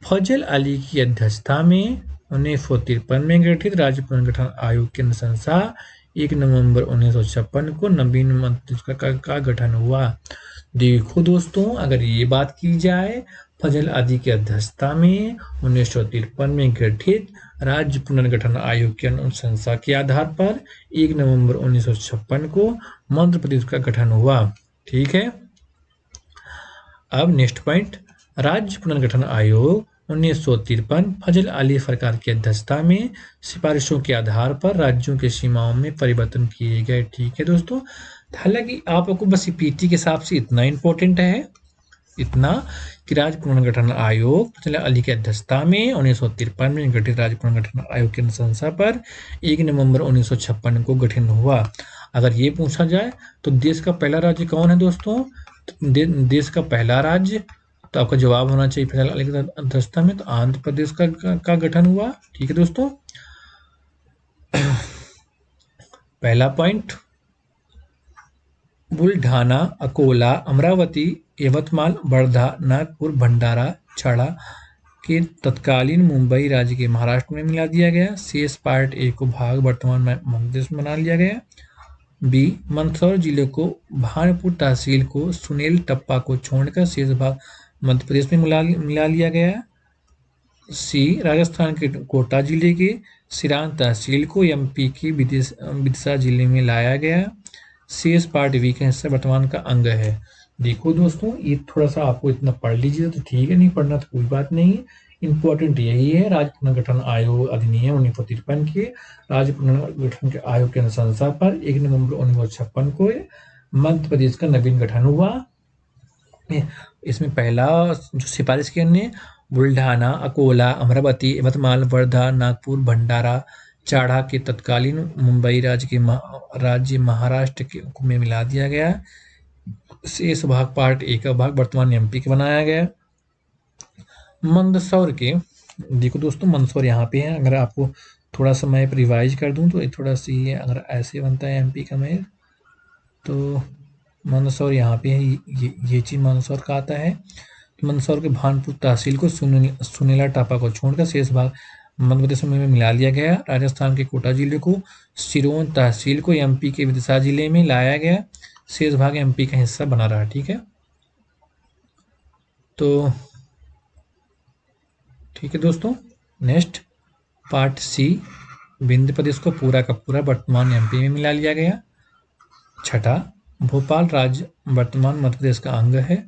फजल अली की अध्यक्षता में 1953 में गठित राज्य पुनर्गठन आयोग की अनुशंसा 1 नवंबर 1956 को नवीन मंत्रिमंडल का गठन हुआ। देखो दोस्तों, अगर ये बात की जाए, फजल अली की अध्यक्षता में 1953 में गठित राज्य पुनर्गठन आयोग की अनुशंसा के आधार पर 1 नवंबर 1956 को मध्य प्रदेश का गठन हुआ। ठीक है। अब नेक्स्ट पॉइंट, राज्य पुनर्गठन आयोग 1953 फजल अली सरकार की अध्यक्षता में सिफारिशों के आधार पर राज्यों की सीमाओं में परिवर्तन किए गए। ठीक है दोस्तों, हालांकि आपको बस पीटी के हिसाब से इतना इंपॉर्टेंट है, इतना कि राज्य पुनर्गठन आयोग फजल अली की अध्यक्षता में 1953 में गठित राज्य पुनर्गठन आयोग की अनुशंसा पर 1 नवंबर 1956 को गठन हुआ। अगर ये पूछा जाए तो देश का पहला राज्य कौन है दोस्तों? देश का पहला राज्य, तो आपका जवाब होना चाहिए फजल अली की अध्यक्षता में, तो आंध्र प्रदेश का गठन हुआ। ठीक है दोस्तों। पहला पॉइंट, बुलढाना, अकोला, अमरावती, यवतमाल, वर्धा, नागपुर, भंडारा, छाड़ा के तत्कालीन मुंबई राज्य के महाराष्ट्र में मिला दिया गया। शेष पार्ट ए को भाग वर्तमान में मध्य प्रदेश में बना लिया गया। बी, मंदसौर जिले को भानपुर तहसील को सुनेल टप्पा को छोड़कर शेष भाग मध्य प्रदेश में मिला लिया गया। सी, राजस्थान के कोटा जिले के सिरान तहसील को एमपी के विदिशा जिले में लाया गया। शेष पार्ट वी का हिस्सा वर्तमान का अंग है। देखो दोस्तों, ये थोड़ा सा आपको इतना पढ़ लीजिए तो ठीक है, नहीं पढ़ना तो कोई बात नहीं। इंपॉर्टेंट यही है, राज्य पुनर्गठन आयोग अधिनियम 1953 के राज्य पुनर्गठन के आयोग की अनुशंसा पर 1 नवंबर 1956 को मध्य प्रदेश का नवीन गठन हुआ। इसमें पहला जो सिफारिश की हमने, बुल्ढाना, अकोला, अमरावती, यवतमाल, वर्धा, नागपुर, भंडारा, चाड़ा के तत्कालीन मुंबई राज्य महाराष्ट्र में मिला दिया गया। शेष भाग पार्ट ए का भाग वर्तमान एमपी के बनाया गया। मंदसौर के, देखो दोस्तों मंदसौर यहाँ पे है, अगर आपको थोड़ा सा मैं रिवाइज कर दूं तो थोड़ा सी अगर ऐसे बनता है एमपी का मेयर, तो मंदसौर यहाँ पे है, ये चीज मंदसौर का आता है। मंदसौर के भानपुर तहसील को सुनेला टापा को छोड़कर शेष भाग मध्य प्रदेश में मिला लिया गया। राजस्थान के कोटा जिले को सिरोन तहसील को एमपी के विदिशा जिले में लाया गया। शेष भाग एमपी का हिस्सा बना रहा। ठीक है, तो ठीक है दोस्तों। नेक्स्ट पार्ट सी, विंध्य प्रदेश को पूरा का पूरा वर्तमान एमपी में मिला लिया गया। छठा, भोपाल राज्य वर्तमान मध्य प्रदेश का अंग है।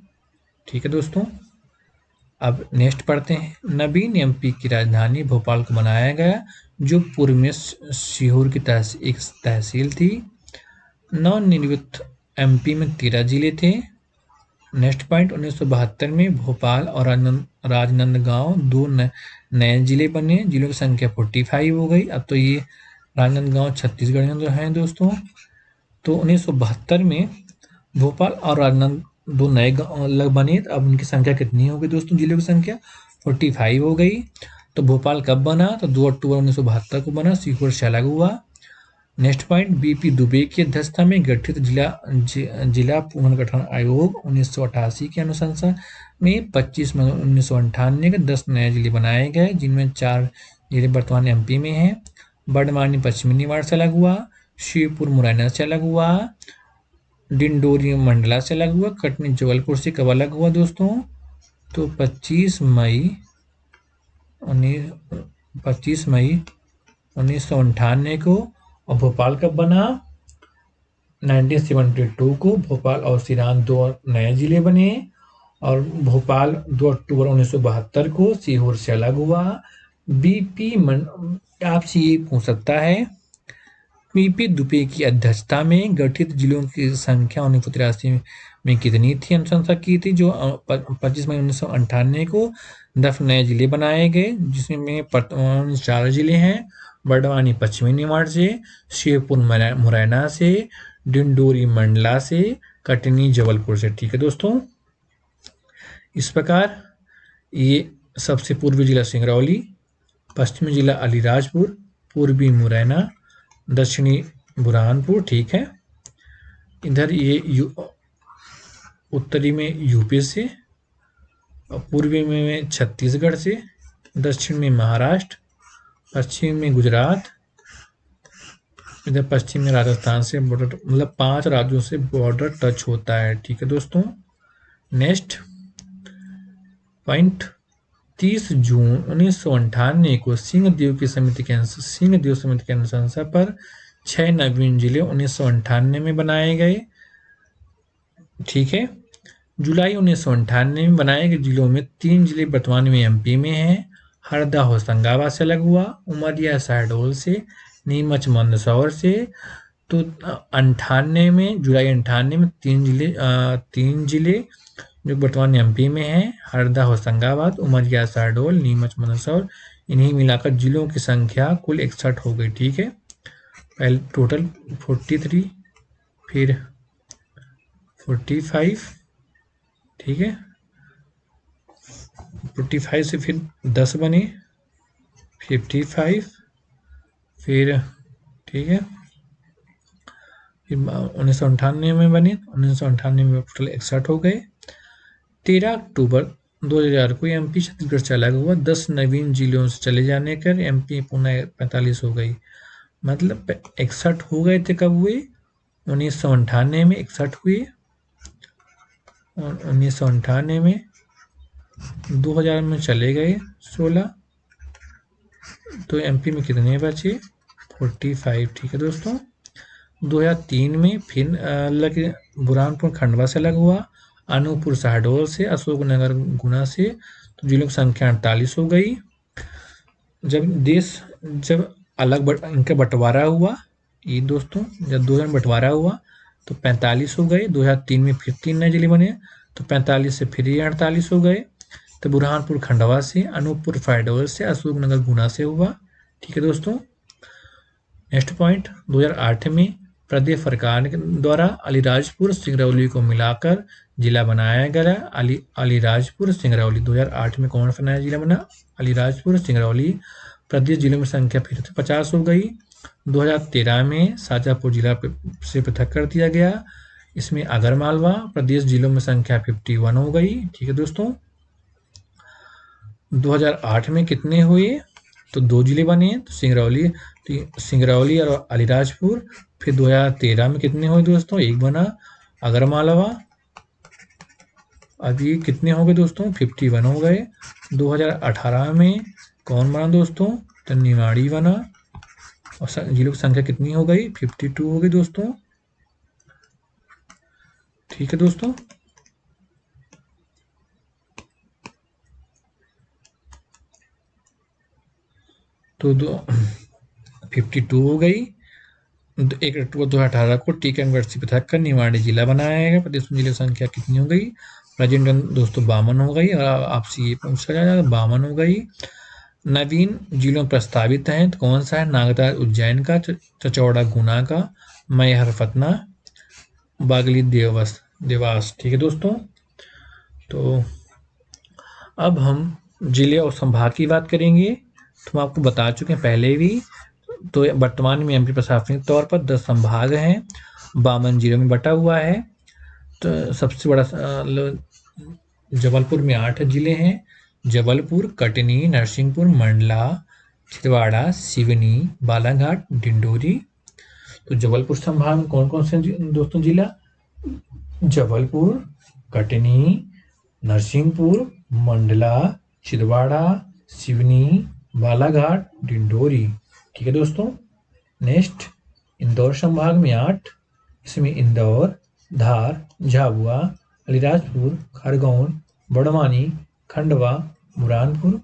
ठीक है दोस्तों। अब नेक्स्ट पढ़ते हैं, नवीन एमपी की राजधानी भोपाल को बनाया गया, जो पूर्व में सीहोर की एक तहसील थी। नवनिर्मित एमपी में 13 जिले थे। नेक्स्ट पॉइंट, 1972 में भोपाल और राजनांदगांव 2 नए जिले बने, जिलों की संख्या 45 हो गई। अब तो ये राजनांदगांव छत्तीसगढ़ में है दोस्तों। तो 1972 में भोपाल और राजनांद 2 नए गाँव बने। अब उनकी संख्या कितनी हो गई दोस्तों? जिलों की संख्या 45 हो गई। तो भोपाल कब बना? तो 2 अक्टूबर 1972 को बना, सीहोर से अलग हुआ। नेक्स्ट पॉइंट, बीपी दुबे की अध्यक्षता में गठित जिला पुनर्गठन आयोग 1988 की अनुशंसा में 25 मई 1998 के 10 नए जिले बनाए गए, जिनमें 4 जिले वर्तमान एमपी में हैं। बड़वानी पश्चिमी निवाड़ से अलग हुआ, शिवपुर मुरैना से अलग हुआ, डिंडोरी मंडला से अलग हुआ, कटनी जबलपुर से कब अलग हुआ दोस्तों? तो 25 मई 1998 को। और भोपाल कब बना? 1972 को भोपाल और सिरान 2 नए जिले बने। और भोपाल 2 अक्टूबर 1972 को सीहोर से अलग हुआ। आपसे ये पूछ सकता है, बीपी दुबे की अध्यक्षता में गठित जिलों की संख्या 1983 में कितनी थी? अनुशंसा की थी, जो 25 मई 1998 को 10 नए जिले बनाए गए, जिसमें 4 जिले हैं। बड़वानी पश्चिमी निवाड़ से, शिवपुर मुरैना से, डिंडोरी मंडला से, कटनी जबलपुर से। ठीक है दोस्तों। इस प्रकार ये सबसे पूर्वी जिला सिंगरौली, पश्चिमी जिला अलीराजपुर, पूर्वी मुरैना, दक्षिणी बुरहानपुर। ठीक है। इधर ये उत्तरी में यूपी से, पूर्वी में छत्तीसगढ़ से, दक्षिण में महाराष्ट्र, पश्चिम में गुजरात, इधर पश्चिम में राजस्थान से बॉर्डर, मतलब 5 राज्यों से बॉर्डर टच होता है। ठीक है दोस्तों। नेक्स्ट पॉइंट 30 जून 1998 को सिंहदेव समिति के अनुशंसा पर 6 नवीन जिले 1998 में बनाए गए। ठीक है, जुलाई 1998 में बनाए गए जिलों में 3 जिले वर्तमान में एमपी में हैं। हरदा होशंगाबाद से अलग हुआ, उमरिया शहडोल से, नीमच मंदसौर से। तो 98 में, जुलाई 98 में 3 जिले जो वर्तमान एमपी में हैं, हरदा होशंगाबाद, उमरिया शहडोल, नीमच मंदसौर, इन्हीं मिलाकर जिलों की संख्या कुल 61 हो गई। ठीक है, पहले टोटल 43, फिर 45, ठीक है, 45 से फिर 10 बने, 55, फिर ठीक है, फिर 1998 में बने, 1998 में टोटल 61 हो गए। 13 अक्टूबर 2000 को एमपी छत्तीसगढ़ से अलग हुआ। 10 नवीन जिलों से चले जाने कर एमपी पुनः 45 हो गई। मतलब 61 हो गए थे, कब हुए? 1998 में 61 हुए, और 1998 में 2000 में चले गए 16, तो एमपी में कितने बचे? 45। ठीक है दोस्तों, 2003 में फिर बुरहानपुर खंडवा से अलग हुआ, अनूपपुर शहडोल से, अशोकनगर गुना से, तो जिलों की संख्या 48 हो गई। जब अलग इनका बंटवारा हुआ, ये दोस्तों जब 2000 में बंटवारा हुआ तो 45 हो गए। 2003 में फिर 3 नए जिले बने, तो 45 से फिर 48 हो गए। तो बुरहानपुर खंडवा से, अनूपपुर शहडोल से, अशोकनगर गुना से हुआ। ठीक है दोस्तों, नेक्स्ट पॉइंट, 2008 में प्रदेश सरकार द्वारा अलीराजपुर सिंगरौली को मिलाकर जिला बनाया गया। अलीराजपुर सिंगरौली 2008 में कौन सा नया जिला बना? अलीराजपुर सिंगरौली। प्रदेश जिलों में संख्या फिर से 50 हो गई। 2013 में शाजापुर जिला से पृथक कर दिया गया, इसमें आगरमालवा। प्रदेश जिलों में संख्या 51 हो गई। ठीक है दोस्तों, 2008 में कितने हुए? तो 2 जिले बने, तो सिंगरौली और अलीराजपुर। फिर 2013 में कितने हुए दोस्तों? 1 बना, आगरमालवा। अब ये कितने हो गए दोस्तों? 51 हो गए। 2018 में कौन बना दोस्तों? तो निवाड़ी बना, और जिलों की संख्या कितनी हो गई? 52 हो गई दोस्तों। ठीक है दोस्तों, तो 52 हो गई। 1 अक्टूबर 2018 को टीकमगढ़ से पृथक कर निवाड़ी जिला बनाया गया। प्रदेश में जिले की संख्या कितनी हो गई? प्रेजेंट दोस्तों 52 हो गई, और आपसे ये पूछा जाएगा 52 हो गई। नवीन जिलों प्रस्तावित हैं, तो कौन सा है? नागदा उज्जैन का, चचौड़ा गुना का, मैहर फतना, बागली देवास। ठीक है दोस्तों, तो अब हम जिले और संभाग की बात करेंगे। तो हम आपको बता चुके हैं पहले भी। तो वर्तमान में एमपी प्रशासनिक तौर पर 10 संभाग हैं, 52 जिलों में बटा हुआ है। तो सबसे बड़ा जबलपुर में 8 जिले हैं, जबलपुर, कटनी, नरसिंहपुर, मंडला, छिंदवाड़ा, सिवनी, बालाघाट, डिंडोरी। तो जबलपुर संभाग में कौन कौन से दोस्तों जिला? जबलपुर, कटनी, नरसिंहपुर, मंडला, छिंदवाड़ा, सिवनी, बालाघाट, डिंडोरी। ठीक है दोस्तों, नेक्स्ट, इंदौर संभाग में 8, इसमें इंदौर, धार, झाबुआ, अलीराजपुर, खरगोन, बड़वानी, खंडवा, बुरहानपुर।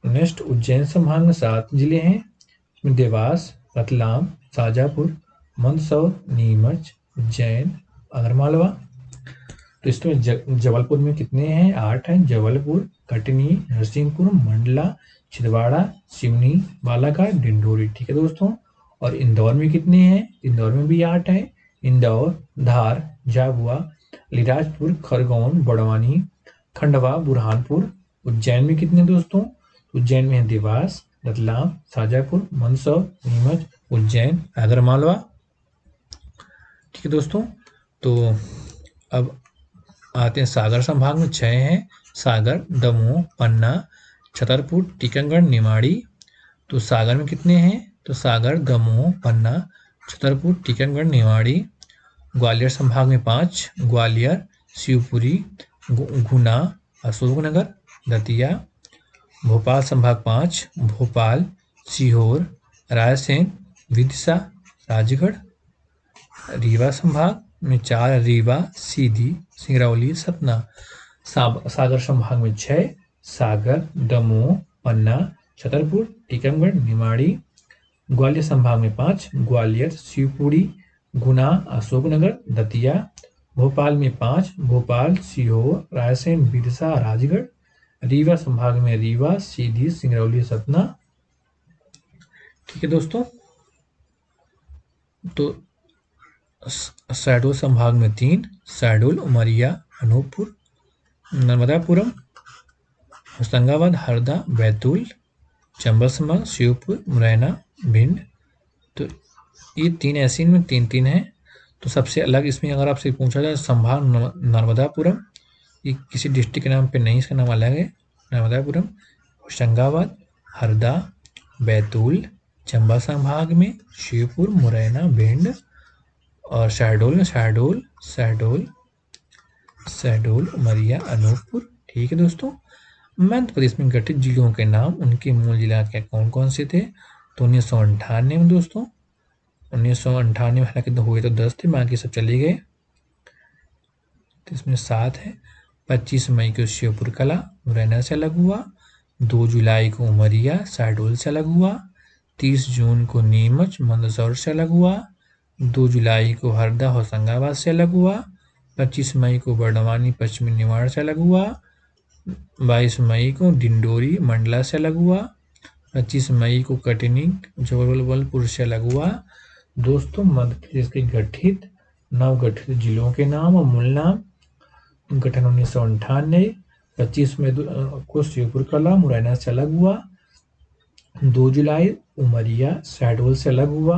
नेक्स्ट, उज्जैन संभाग में 7 जिले हैं, इसमें देवास, रतलाम, शाजापुर, मंदसौर, नीमच, उज्जैन, आगरमालवा। तो इसमें जबलपुर में कितने हैं? 8 हैं, जबलपुर, कटनी, नरसिंहपुर, मंडला, छिंदवाड़ा, सिवनी, बालाघाट, डिंडोरी। ठीक है दोस्तों, और इंदौर में कितने हैं? इंदौर में भी 8 हैं, इंदौर, धार, झाबुआ, अलीराजपुर, खरगोन, बड़वानी, खंडवा, बुरहानपुर। उज्जैन में कितने दोस्तों? उज्जैन में है देवास, रतलाम, शाजापुर, मंदसौर, नीमच, उज्जैन, आगरमालवा। ठीक है दोस्तों, तो अब आते हैं सागर संभाग में 6 हैं, सागर, दमोह, पन्ना, छतरपुर, टीकमगढ़, निमाड़ी। तो सागर में कितने हैं? तो सागर, दमोह, पन्ना, छतरपुर, टीकमगढ़, निमाड़ी। ग्वालियर संभाग में 5, ग्वालियर, शिवपुरी, गुना, अशोकनगर। दतिया। भोपाल संभाग 5, भोपाल, सीहोर, रायसेन, विदिशा, राजगढ़। रीवा संभाग में 4, रीवा, सीधी, सिंगरौली, सतना। सागर संभाग में 6, सागर, दमोह, पन्ना, छतरपुर, टीकमगढ़, निमाड़ी। ग्वालियर संभाग में 5, ग्वालियर, शिवपुरी, गुना, अशोकनगर, दतिया। भोपाल में 5, भोपाल, सीहोर, रायसेन, विदिशा, राजगढ़। रीवा संभाग में रीवा, सीधी, सिंगरौली, सतना। ठीक है दोस्तों, तो शहडोल संभाग में 3, शहडोल, उमरिया, अनूपपुर, नर्मदापुरम, होशंगाबाद, हरदा, बैतूल। चंबल संभाग शिवपुर, मुरैना, भिंड। तो ये 3 ऐसे इनमें 3-3 हैं। तो सबसे अलग इसमें अगर आपसे पूछा जाए संभाग नर्मदापुरम, ये किसी डिस्ट्रिक्ट के नाम पे नहीं, इसका नाम अलग है। नर्मदापुरम, होशंगाबाद, हरदा, बैतूल। चंबल संभाग में शिवपुर, मुरैना, भिंड। और शहडोल में शहडोल, उमरिया, अनूपपुर। ठीक है दोस्तों, मध्य प्रदेश में गठित जिलों के नाम, उनके मूल जिला क्या कौन कौन से थे? तो 1998 में दोस्तों, 1998 में हालांकि हुए तो 10 थे, बाकी सब चले गए। तो इसमें 7 है। 25 मई को श्योपुर कला, मुरैना से अलग हुआ। 2 जुलाई को उमरिया, शहडोल से अलग हुआ। 30 जून को नीमच, मंदसौर से अलग हुआ। 2 जुलाई को हरदा, होशंगाबाद से अलग हुआ। 25 मई को बड़वानी, पश्चिमी निमाड़ से अलग हुआ। 22 मई को डिंडोरी, मंडला से अलग हुआ। 25 मई को कटनी, जबलपुर से अलग हुआ। दोस्तों, मध्य प्रदेश के गठित नवगठित जिलों के नाम और मूल नाम। गठन 1998। 25 मई को शिवपुर कला, मुरैना से अलग हुआ। 2 जुलाई उमरिया, शहडोल से अलग हुआ।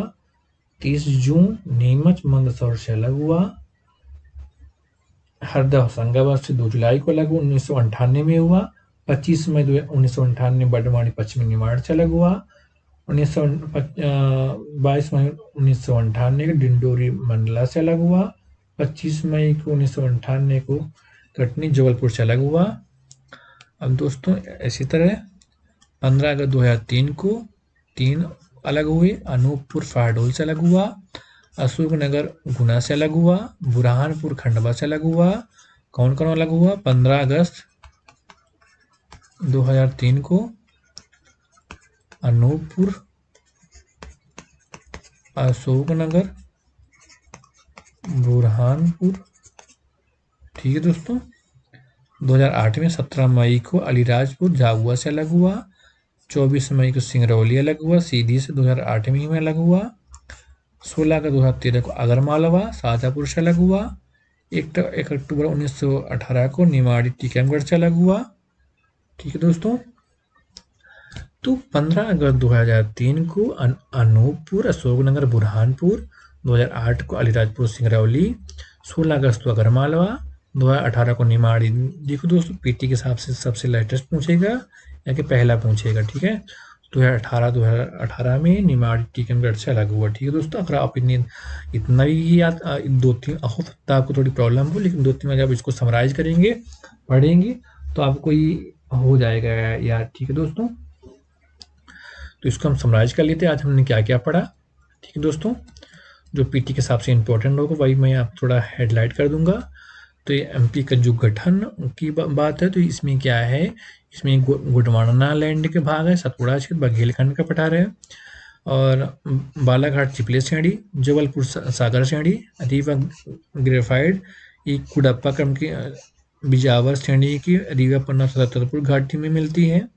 30 जून नीमच, मंदसौर से अलग हुआ। हरदा, होशंगाबाद से 2 जुलाई को अलग हुआ, 1998 में हुआ। 25 मई 1998 बड़वानी, पश्चिमी निमाड़ से अलग हुआ। 22 मई 1998 को डिंडोरी, मंडला से अलग हुआ। 25 मई को 1998 को कटनी, जबलपुर से अलग हुआ। अब दोस्तों इसी तरह 15 अगस्त 2003 को 3 अलग हुए। अनूपपुर शहडोल से अलग हुआ। अशोकनगर गुना से अलग हुआ। बुरहानपुर खंडवा से अलग हुआ। कौन कौन अलग हुआ? 15 अगस्त 2003 को अनूपपुर, अशोकनगर, बुरहानपुर। ठीक है दोस्तों, 2008 में 17 मई को अलीराजपुर झाबुआ से अलग हुआ। 24 मई को सिंगरौली अलग हुआ, सीधी से 2008 में अलग हुआ। 16 का 2013 को आगरमालवा शाहजहाँपुर से अलग हुआ। 1 अक्टूबर 1918 को निमाड़ी टीकमगढ़ से अलग हुआ। ठीक है दोस्तों, तो 15 अगस्त 2003 को अनूपपुर, अशोकनगर, बुरहानपुर। 2008 को अलीराजपुर, सिंगरौली। 16 अगस्त को आगरमालवा। 2018 को निमाड़ी। देखो दोस्तों, पीटी के हिसाब से सबसे लेटेस्ट पूछेगा या कि पहला पूछेगा। ठीक है, 2018 में निमाड़ी टीकमगढ़ से अलग हुआ। ठीक है दोस्तों, अगर आप इतना ही याद 2-3 हो सकता है आपको थोड़ी प्रॉब्लम हो, लेकिन 2-3 बार जब इसको समराइज करेंगे, पढ़ेंगे, तो आपको ये हो जाएगा यार। ठीक है दोस्तों, तो इसको हम समराइज कर लेते हैं आज हमने क्या क्या पढ़ा। ठीक है दोस्तों, जो पीटी के हिसाब से इंपॉर्टेंट होगा वही मैं आप थोड़ा हेडलाइट कर दूंगा। तो ये एमपी का जो गठन की बात है, तो इसमें क्या है, इसमें गोंडवाना लैंड के भाग है, सतपुड़ा क्षेत्र, बघेलखंड का पठार है। और बालाघाट चिपले श्रेणी, जबलपुर सागर श्रेणी, रीवा ग्रेफाइड, ये कुडप्पा क्रम की बिजावर श्रेणी की रीवा पन्ना छतरपुर घाटी में मिलती है।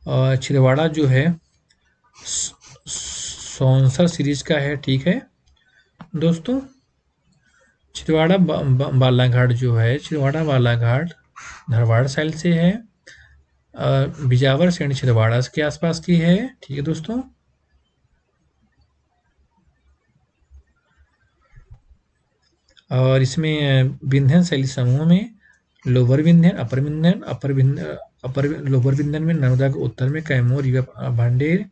और छिंदवाड़ा जो है सौंसर सीरीज का है। ठीक है दोस्तों, छिंदवाड़ा बालाघाट जो है, छिंदवाड़ा बालाघाट धारवाड़ साइड से है। बिजावर श्रेणी छिंदवाड़ा के आसपास की है। ठीक है दोस्तों, और इसमें विंध्यन शैली समूह में लोअर विंध्यन, अपर विंध्यन, लोअर विंध्यन में नर्मदा के उत्तर में कैमूर, रीवा, भांडेर।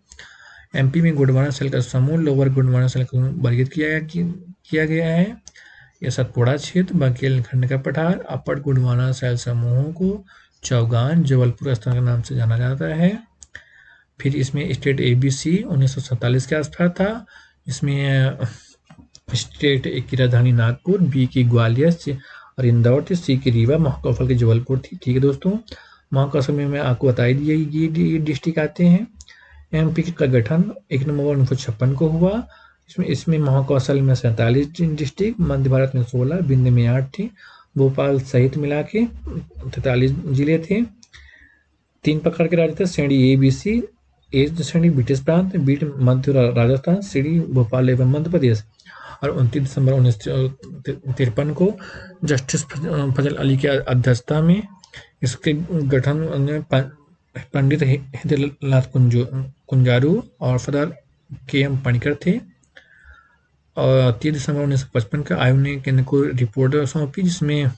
एमपी में गोंडवाना शैल का समूह, लोअर गोंडवाना शैल को वर्गीकृत किया गया है। यह सतपुड़ा क्षेत्र, बघेलखंड का पठार, अपर गोंडवाना शैल समूहों को चौगान जबलपुर स्थान के नाम से जाना जाता है। फिर इसमें स्टेट ABC 1947 के आसपास था। इसमें स्टेट ए की राजधानी नागपुर, बी की ग्वालियर और इंदौर थी, सी की रीवा, महाकौशल की जबलपुर थी। ठीक है दोस्तों, महाकौशल में मैं आपको बता दिया ये डिस्ट्रिक्ट आते हैं। MP का गठन 1 नवंबर 1956 को हुआ। इसमें महाकौशल में 47 डिस्ट्रिक्ट, मध्य भारत में 16, विंध्य में 8 थी, भोपाल सहित मिला के 43 जिले थे। 3 प्रकार के राज्य थे, श्रेणी ABC, ए श्रेणी ब्रिटिश प्रांत, बीट मध्य राजस्थान, श्रेणी भोपाल एवं मध्य प्रदेश। और 29 दिसंबर 1953 को जस्टिस फजल अली की अध्यक्षता में इसके गठन पंडित हृदयलाल कुंजारू और फदर KM पणिकर थे। और 30 दिसंबर 1955 का आयोग ने केंद्र को रिपोर्ट सौंपी, जिसमें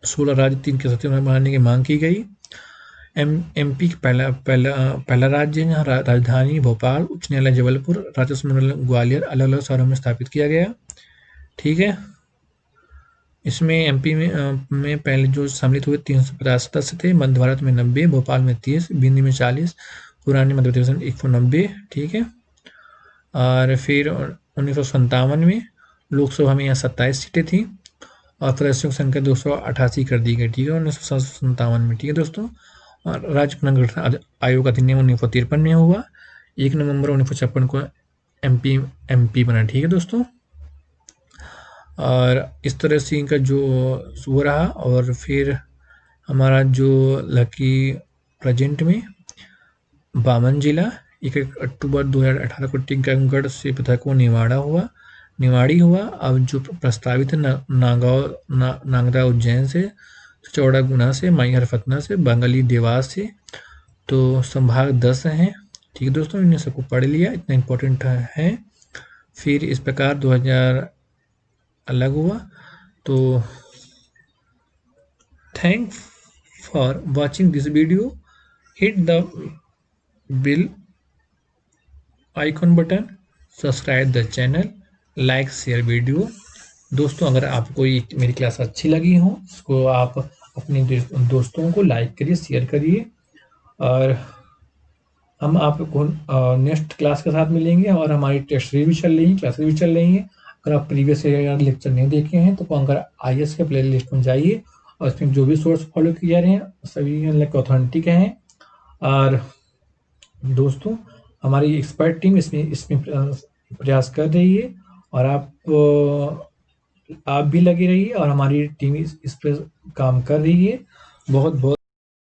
16 राज्य 3 के सचिव बनाने की मांग की गई। MP पहला राज्य जहाँ राजधानी भोपाल, उच्च न्यायालय जबलपुर, राजस्व मंडल ग्वालियर अलग अलग शहरों में स्थापित किया गया। ठीक है, इसमें MP में पहले जो सम्मिलित हुए 350 सदस्य थे, मध्य भारत में 90, भोपाल में 30, विंध्य में 40, पुरानी मध्य प्रदेश में 190। ठीक है, और फिर 1957 में लोकसभा में यहाँ 27 सीटें थी और सदस्यों की संख्या 288 कर दी गई। ठीक है, 1957 में। ठीक है दोस्तों, और राज्य पुनर्गठन आयोग अधिनियम 1953 में हुआ। 1 नवंबर 1956 को MP बना। ठीक है दोस्तों, और इस तरह से इनका जो वो रहा। और फिर हमारा जो लकी प्रेजेंट में 52 जिला, 1 अक्टूबर 2018 को टीकमगढ़ से पृथक को निवाड़ी हुआ। अब जो प्रस्तावित है नागदा उज्जैन से, चौड़ा गुना से, मैहर फतना से, बंगाली देवास से। तो संभाग 10 हैं। ठीक है दोस्तों, इन्हें सबको पढ़ लिया, इतना इम्पोर्टेंट है। फिर इस प्रकार 2000 अलग हुआ। तो thanks for watching this video. Hit the bell icon button, subscribe the channel, like share video. दोस्तों, अगर आपको मेरी क्लास अच्छी लगी हो, इसको आप अपने दोस्तों को लाइक करिए, शेयर करिए। और हम आपको नेक्स्ट क्लास के साथ मिलेंगे। और हमारी टेस्ट सीरीज भी चल रही है, क्लासेस भी चल रही हैं। अगर आप प्रीवियस ईयर लेक्चर नहीं देखे हैं तो अगर IAS के प्ले लिस्ट में जाइए, और इसमें जो भी सोर्स फॉलो किए रहे हैं सभी ऑथेंटिक हैं। और दोस्तों, हमारी एक्सपर्ट टीम इसमें प्रयास कर रही है, और आप भी लगे रहिए, और हमारी टीम इस पर काम कर रही है। बहुत बहुत